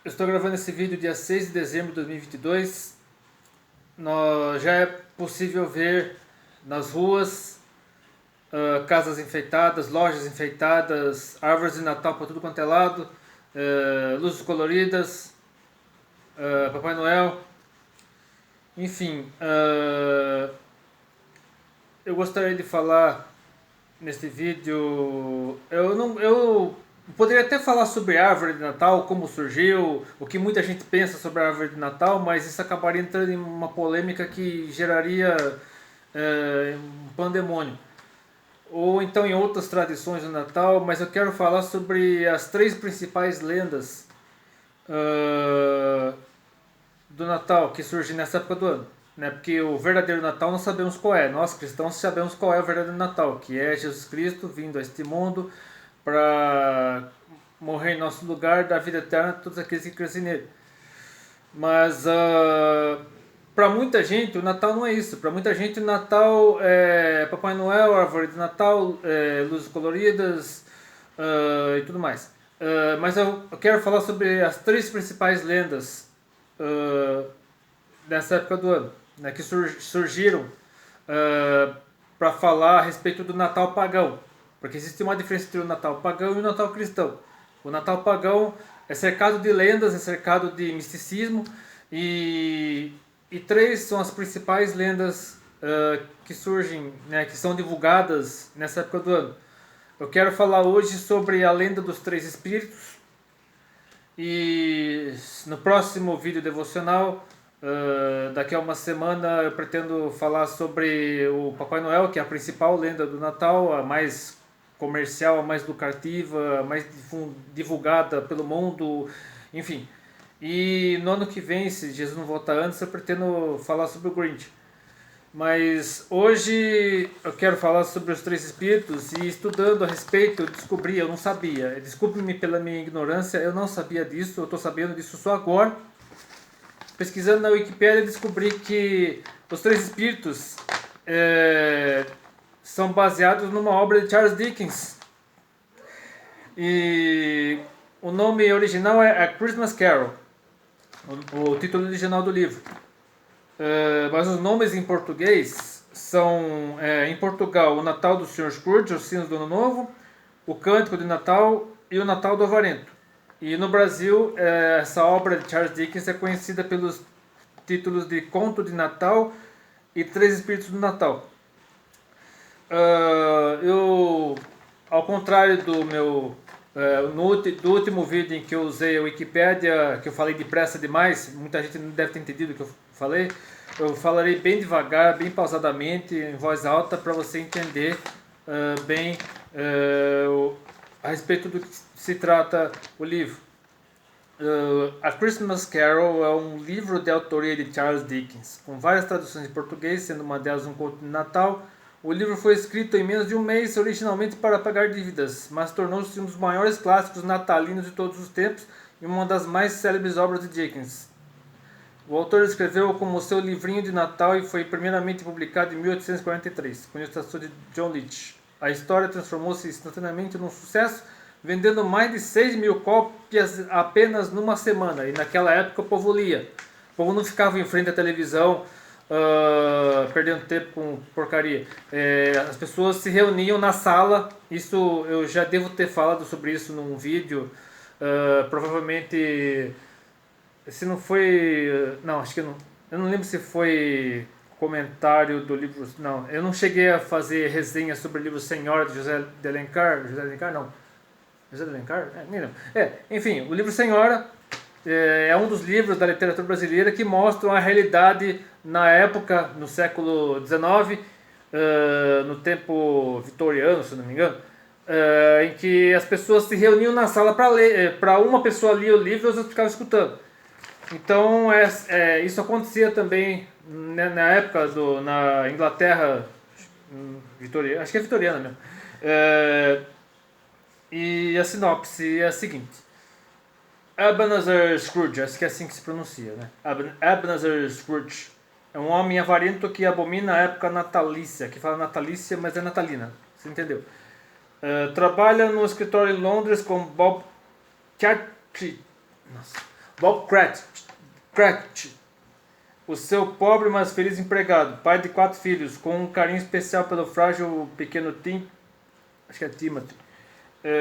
Eu estou gravando esse vídeo dia 6 de dezembro de 2022. Já é possível ver nas ruas casas enfeitadas, lojas enfeitadas, árvores de Natal para tudo quanto é lado, luzes coloridas, Papai Noel. Enfim, eu gostaria de falar neste vídeo. Eu poderia até falar sobre a árvore de Natal, como surgiu, o que muita gente pensa sobre a árvore de Natal, mas isso acabaria entrando em uma polêmica que geraria um pandemônio. Ou então em outras tradições do Natal, mas eu quero falar sobre as três principais lendas uh, do Natal que surgem nessa época do ano. Né? Porque o verdadeiro Natal não sabemos qual é. Nós cristãos sabemos qual é o verdadeiro Natal, que é Jesus Cristo vindo a este mundo para morrer em nosso lugar, dar vida eterna a todos aqueles que crescem nele. Mas para muita gente o Natal não é isso. Para muita gente o Natal é Papai Noel, árvore de Natal, luzes coloridas e tudo mais. Mas eu quero falar sobre as três principais lendas dessa época do ano, né, que surgiram para falar a respeito do Natal pagão. Porque existe uma diferença entre o Natal pagão e o Natal cristão. O Natal pagão é cercado de lendas, é cercado de misticismo, e três são as principais lendas que surgem, né, que são divulgadas nessa época do ano. Eu quero falar hoje sobre a lenda dos três espíritos, e no próximo vídeo devocional, daqui a uma semana, eu pretendo falar sobre o Papai Noel, que é a principal lenda do Natal, a mais comercial, a mais lucrativa, a mais divulgada pelo mundo, enfim. E no ano que vem, se Jesus não voltar antes, eu pretendo falar sobre o Grinch. Mas hoje eu quero falar sobre os três espíritos, e estudando a respeito eu descobri, eu não sabia. Desculpe-me pela minha ignorância, eu não sabia disso, eu estou sabendo disso só agora. Pesquisando na Wikipédia, descobri que os três espíritos são baseados numa obra de Charles Dickens. E o nome original é A Christmas Carol, o título original do livro. Mas os nomes em português são, em Portugal, o Natal do Sr. Scrooge, os Sinos do Ano Novo, o Cântico de Natal e o Natal do Avarento. E no Brasil, essa obra de Charles Dickens é conhecida pelos títulos de Conto de Natal e Três Espíritos do Natal. Eu, ao contrário do meu do último vídeo em que eu usei a Wikipédia, que eu falei depressa demais, muita gente não deve ter entendido o que eu falei. Eu falarei bem devagar, bem pausadamente, em voz alta, para você entender bem a respeito do que se trata o livro. A Christmas Carol é um livro de autoria de Charles Dickens, com várias traduções em português, sendo uma delas um conto de Natal. O livro foi escrito em menos de um mês, originalmente para pagar dívidas, mas tornou-se um dos maiores clássicos natalinos de todos os tempos e uma das mais célebres obras de Dickens. O autor escreveu como seu livrinho de Natal e foi primeiramente publicado em 1843, com ilustração de John Leech. A história transformou-se instantaneamente num sucesso, vendendo mais de 6 mil cópias apenas numa semana. E naquela época o povo lia. O povo não ficava em frente à televisão perdendo tempo com porcaria. As pessoas se reuniam na sala. Isso eu já devo ter falado sobre isso num vídeo. Provavelmente, se não foi, não, acho que não, eu não lembro se foi comentário do livro, não, eu não cheguei a fazer resenha sobre o livro Senhora de José de Alencar. José de Alencar não, José de Alencar? Nem lembro. Enfim, o livro Senhora é um dos livros da literatura brasileira que mostram a realidade na época, no século XIX, no tempo vitoriano, se não me engano, em que as pessoas se reuniam na sala para ler, para uma pessoa ler o livro e os outros ficavam escutando. Então isso acontecia também na época na Inglaterra vitoriana, acho que é vitoriana mesmo. E a sinopse é a seguinte: Ebenezer Scrooge, acho que é assim que se pronuncia, né? Ebenezer Scrooge é um homem avarento que abomina a época natalícia, que fala natalícia, mas é natalina, você entendeu? Trabalha no escritório em Londres com Bob Cratchit. Nossa. Bob Cratchit, o seu pobre mas feliz empregado, pai de 4 filhos, com um carinho especial pelo frágil pequeno Tim, acho que é Timothy,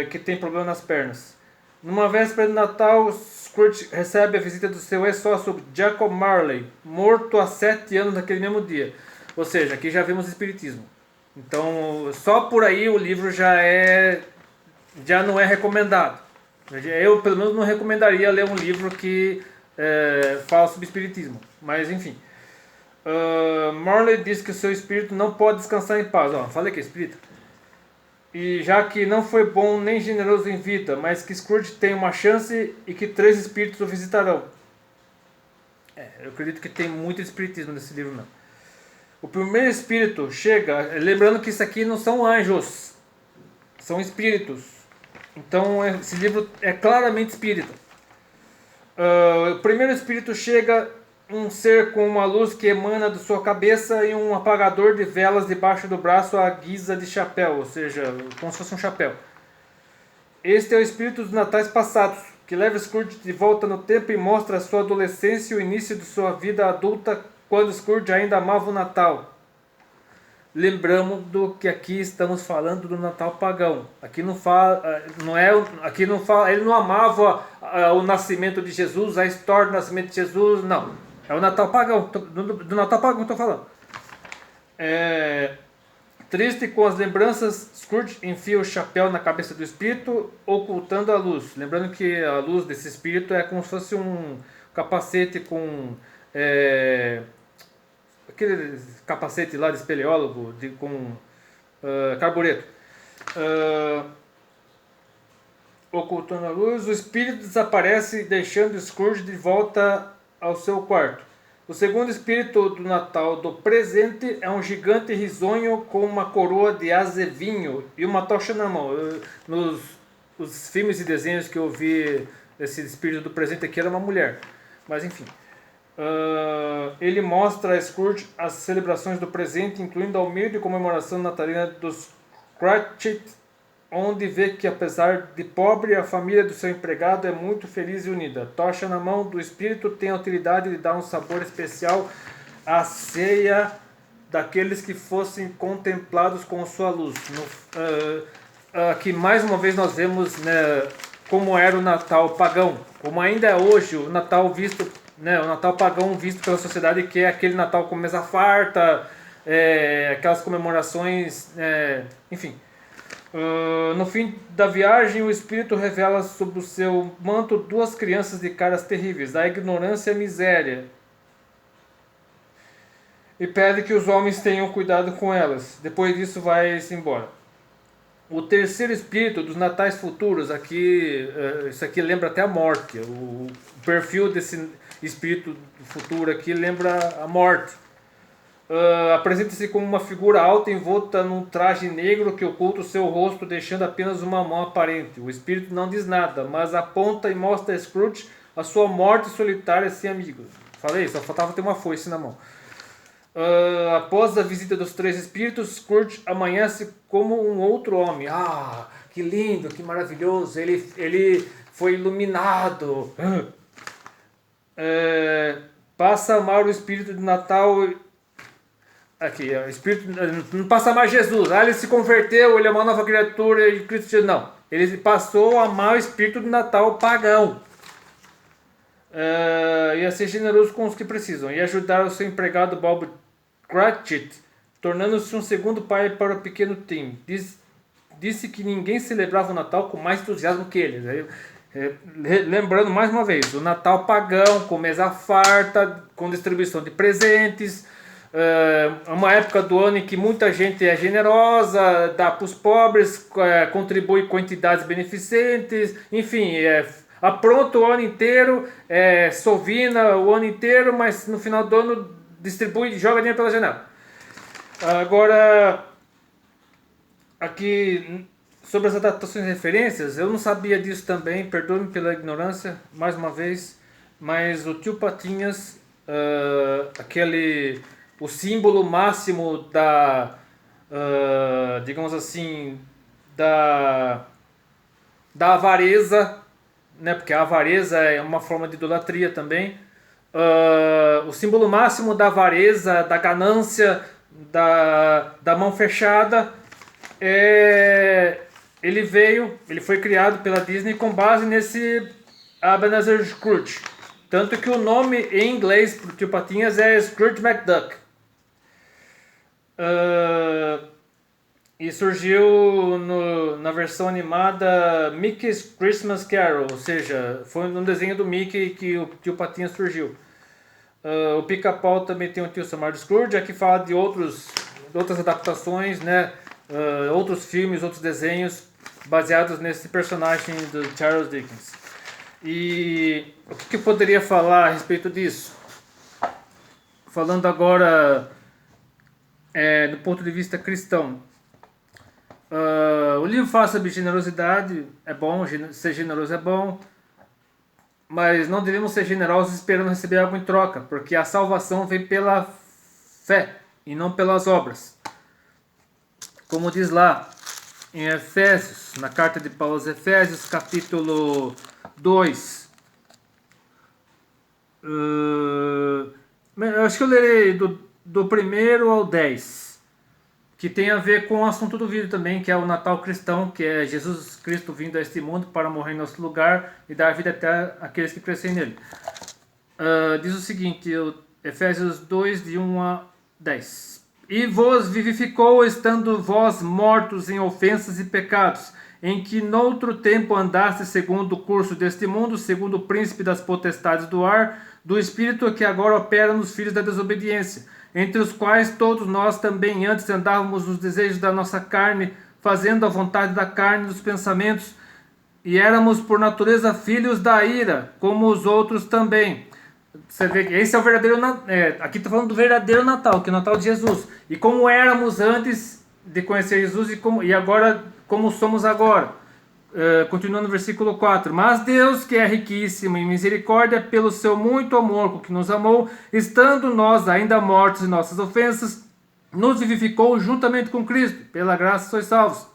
que tem problema nas pernas. Numa véspera de Natal, Scrooge recebe a visita do seu ex-sócio Jacob Marley, morto há 7 anos naquele mesmo dia. Ou seja, aqui já vimos espiritismo. Então, só por aí o livro já não é recomendado. Eu, pelo menos, não recomendaria ler um livro que fala sobre espiritismo. Mas, enfim. Marley diz que o seu espírito não pode descansar em paz. Falei que é espírito. E já que não foi bom nem generoso em vida, mas que Scrooge tem uma chance e que 3 espíritos o visitarão. Eu acredito que tem muito espiritismo nesse livro, não. O primeiro espírito chega, lembrando que isso aqui não são anjos, são espíritos. Então esse livro é claramente espírita. O primeiro espírito chega, um ser com uma luz que emana de sua cabeça e um apagador de velas debaixo do braço à guisa de chapéu, ou seja, como se fosse um chapéu. Este é o espírito dos natais passados, que leva Scrooge de volta no tempo e mostra a sua adolescência e o início de sua vida adulta, quando Scrooge ainda amava o Natal. Lembramos do que aqui estamos falando do Natal pagão. Aqui não fala, ele não amava o nascimento de Jesus, a história do nascimento de Jesus, não. É o Natal pagão, do Natal pagão que eu estou falando. Triste com as lembranças, Scrooge enfia o chapéu na cabeça do espírito, ocultando a luz. Lembrando que a luz desse espírito é como se fosse um capacete com aquele capacete lá de espeleólogo com carbureto. Ocultando a luz, o espírito desaparece, deixando Scrooge de volta ao seu quarto. O segundo espírito do Natal do presente é um gigante risonho com uma coroa de azevinho e uma tocha na mão. Nos filmes e desenhos que eu vi, esse espírito do presente aqui era uma mulher, mas enfim. Ele mostra a Scrooge as celebrações do presente, incluindo a humilde comemoração natalina dos Cratchit, onde vê que, apesar de pobre, a família do seu empregado é muito feliz e unida. A tocha na mão do espírito tem a utilidade de dar um sabor especial à ceia daqueles que fossem contemplados com sua luz. Aqui mais uma vez nós vemos, né, como era o Natal pagão, como ainda é hoje o Natal visto, né, o Natal pagão visto pela sociedade, que é aquele Natal com mesa farta, aquelas comemorações, enfim. No fim da viagem, o espírito revela sob o seu manto 2 crianças de caras terríveis, a ignorância e a miséria, e pede que os homens tenham cuidado com elas. Depois disso, vai-se embora. O terceiro espírito dos natais futuros, aqui, isso aqui lembra até a morte. O perfil desse espírito futuro aqui lembra a morte. Apresenta-se como uma figura alta envolta num traje negro que oculta o seu rosto, deixando apenas uma mão aparente. O espírito não diz nada, mas aponta e mostra a Scrooge a sua morte solitária sem amigos. Falei, só faltava ter uma foice na mão. Após a visita dos 3 espíritos, Scrooge amanhece como um outro homem. Que lindo, que maravilhoso, ele foi iluminado. Passa a amar o espírito de Natal. Aqui, o espírito não passa a amar Jesus. Ele se converteu, ele é uma nova criatura de Cristo Jesus. Não, ele passou a amar o espírito de Natal pagão. E a ser generoso com os que precisam, e ajudar o seu empregado Bob Cratchit, tornando-se um segundo pai para o pequeno Tim. Disse que ninguém celebrava o Natal com mais entusiasmo que ele. Lembrando mais uma vez, o Natal pagão, com mesa farta, com distribuição de presentes, uma época do ano em que muita gente é generosa, dá para os pobres, contribui com entidades beneficentes, enfim, apronta o ano inteiro, sovina o ano inteiro, mas no final do ano distribui e joga dinheiro pela janela. Agora, aqui sobre as adaptações e referências, eu não sabia disso também, perdoe-me pela ignorância, mais uma vez, mas o Tio Patinhas, o símbolo máximo digamos assim, da avareza, né? Porque a avareza é uma forma de idolatria também. O símbolo máximo da avareza, da ganância, da mão fechada, ele foi criado pela Disney com base nesse Ebenezer Scrooge. Tanto que o nome em inglês para o Tio Patinhas é Scrooge McDuck. E surgiu na versão animada Mickey's Christmas Carol, ou seja, foi um desenho do Mickey que o Tio Patinhas surgiu. O Pica-Pau também tem um tio chamado Scrooge, aqui fala de outras adaptações, né? Outros filmes, outros desenhos baseados nesse personagem do Charles Dickens. E o que eu poderia falar a respeito disso? Falando agora do ponto de vista cristão. O livro fala sobre generosidade, é bom, ser generoso é bom, mas não devemos ser generosos esperando receber algo em troca, porque a salvação vem pela fé e não pelas obras. Como diz lá em Efésios, na carta de Paulo aos Efésios, capítulo 2. Eu acho que eu lerei do 1 ao 10. Que tem a ver com o assunto do vídeo também, que é o Natal cristão, que é Jesus Cristo vindo a este mundo para morrer em nosso lugar e dar vida até aqueles que crescem nele. Diz o seguinte, Efésios 2, de 1 a 10. E vos vivificou, estando vós mortos em ofensas e pecados, em que noutro tempo andaste segundo o curso deste mundo, segundo o príncipe das potestades do ar, do espírito que agora opera nos filhos da desobediência, entre os quais todos nós também antes andávamos nos desejos da nossa carne, fazendo a vontade da carne e dos pensamentos, e éramos por natureza filhos da ira, como os outros também. Você vê que esse é o verdadeiro aqui está falando do verdadeiro Natal, que é o Natal de Jesus. E como éramos antes de conhecer Jesus e agora como somos agora. Continuando no versículo 4. Mas Deus, que é riquíssimo em misericórdia, pelo seu muito amor com que nos amou, estando nós ainda mortos em nossas ofensas, nos vivificou juntamente com Cristo. Pela graça sois salvos.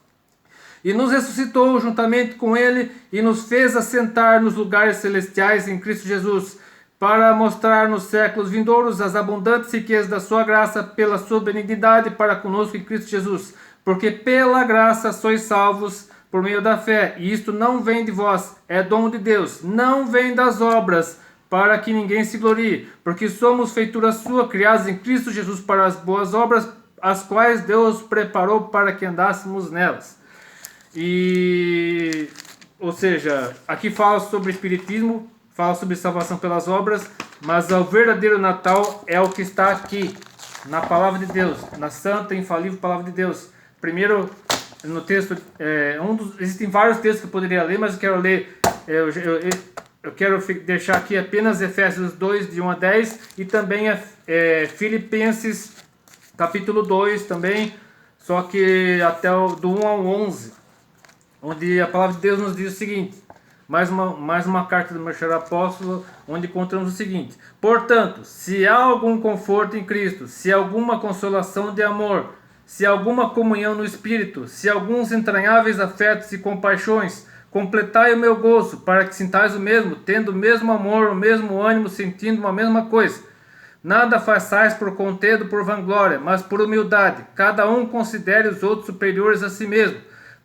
E nos ressuscitou juntamente com Ele e nos fez assentar nos lugares celestiais em Cristo Jesus, para mostrar nos séculos vindouros as abundantes riquezas da sua graça, pela sua benignidade para conosco em Cristo Jesus. Porque pela graça sois salvos por meio da fé, e isto não vem de vós, é dom de Deus, não vem das obras, para que ninguém se glorie, porque somos feitura sua, criados em Cristo Jesus para as boas obras, as quais Deus preparou para que andássemos nelas. Ou seja, aqui fala sobre espiritismo, fala sobre salvação pelas obras, mas o verdadeiro Natal é o que está aqui, na Palavra de Deus, na santa e infalível Palavra de Deus. Primeiro, no texto, existem vários textos que eu poderia ler, mas eu quero ler, eu quero deixar aqui apenas Efésios 2, de 1 a 10, e também Filipenses, capítulo 2 também, só que até do 1 ao 11, onde a Palavra de Deus nos diz o seguinte, mais uma carta do meu cheiro apóstolo, onde encontramos o seguinte: portanto, se há algum conforto em Cristo, se há alguma consolação de amor, se há alguma comunhão no Espírito, se há alguns entranháveis afetos e compaixões, completai o meu gozo, para que sintais o mesmo, tendo o mesmo amor, o mesmo ânimo, sentindo uma mesma coisa. Nada façais por conteúdo, por vanglória, mas por humildade. Cada um considere os outros superiores a si mesmo.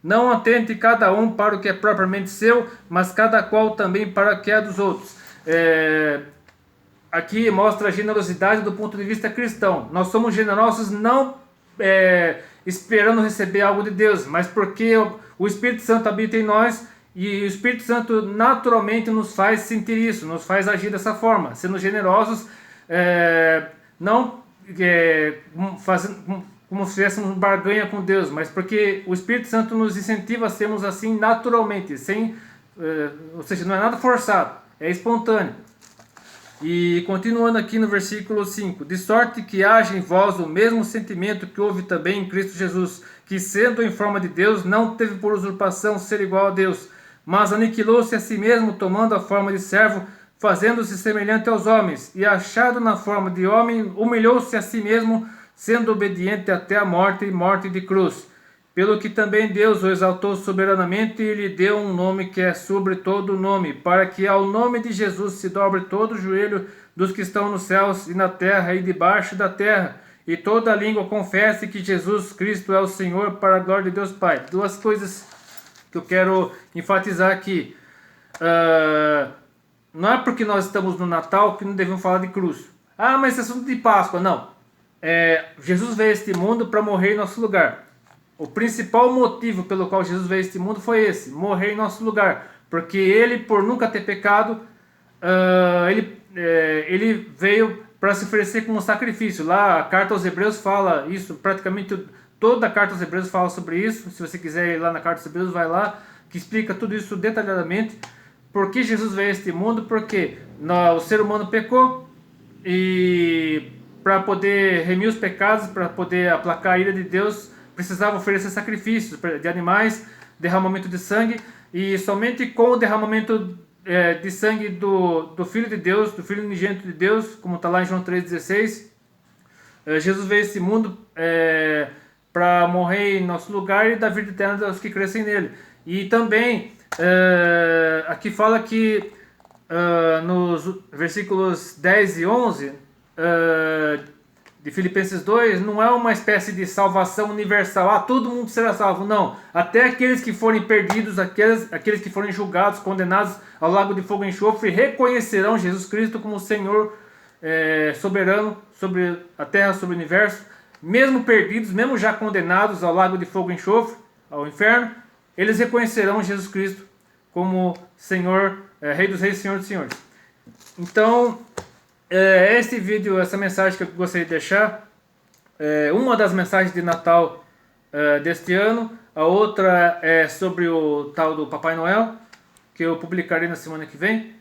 Não atente cada um para o que é propriamente seu, mas cada qual também para o que é dos outros. Aqui mostra a generosidade do ponto de vista cristão. Nós somos generosos não esperando receber algo de Deus, mas porque o Espírito Santo habita em nós, e o Espírito Santo naturalmente nos faz sentir isso, nos faz agir dessa forma, sendo generosos, não fazendo como se fizéssemos barganha com Deus, mas porque o Espírito Santo nos incentiva a sermos assim naturalmente, ou seja, não é nada forçado, é espontâneo. E continuando aqui no versículo 5, de sorte que haja em vós o mesmo sentimento que houve também em Cristo Jesus, que sendo em forma de Deus, não teve por usurpação ser igual a Deus, mas aniquilou-se a si mesmo, tomando a forma de servo, fazendo-se semelhante aos homens, e achado na forma de homem, humilhou-se a si mesmo, sendo obediente até a morte e morte de cruz. pelo que também Deus o exaltou soberanamente e lhe deu um nome que é sobre todo nome, para que ao nome de Jesus se dobre todo o joelho dos que estão nos céus e na terra e debaixo da terra, e toda língua confesse que Jesus Cristo é o Senhor, para a glória de Deus Pai. Duas coisas que eu quero enfatizar aqui. Não é porque nós estamos no Natal que não devemos falar de cruz. Ah, mas esse assunto de Páscoa. Não. Jesus veio a este mundo para morrer em nosso lugar. O principal motivo pelo qual Jesus veio a este mundo foi esse: morrer em nosso lugar. Porque ele, por nunca ter pecado, ele veio para se oferecer como sacrifício. Lá a carta aos Hebreus fala isso, praticamente toda a carta aos Hebreus fala sobre isso. Se você quiser ir lá na carta aos Hebreus, vai lá, que explica tudo isso detalhadamente. Por que Jesus veio a este mundo? Porque o ser humano pecou e para poder remir os pecados, para poder aplacar a ira de Deus, precisava oferecer sacrifícios de animais, derramamento de sangue, e somente com o derramamento de sangue do Filho de Deus, do Filho unigênito de Deus, como está lá em João 3,16, Jesus veio a esse mundo para morrer em nosso lugar e dar vida eterna aos que crescem nele. E também aqui fala que nos versículos 10 e 11 de Filipenses 2, não é uma espécie de salvação universal, todo mundo será salvo, não. Até aqueles que forem perdidos, aqueles que forem julgados, condenados ao lago de fogo e enxofre, reconhecerão Jesus Cristo como Senhor soberano sobre a terra, sobre o universo. Mesmo perdidos, mesmo já condenados ao lago de fogo e enxofre, ao inferno, eles reconhecerão Jesus Cristo como Senhor, Rei dos Reis, Senhor dos Senhores. Então, este vídeo, essa mensagem que eu gostaria de deixar, uma das mensagens de Natal deste ano, a outra é sobre o tal do Papai Noel, que eu publicarei na semana que vem.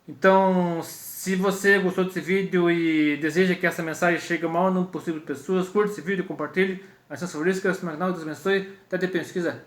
Então, se você gostou desse vídeo e deseja que essa mensagem chegue ao maior número possível de pessoas, curta esse vídeo, compartilhe, acione o favorito, inscreva-se no canal, Deus abençoe, até depois, se quiser.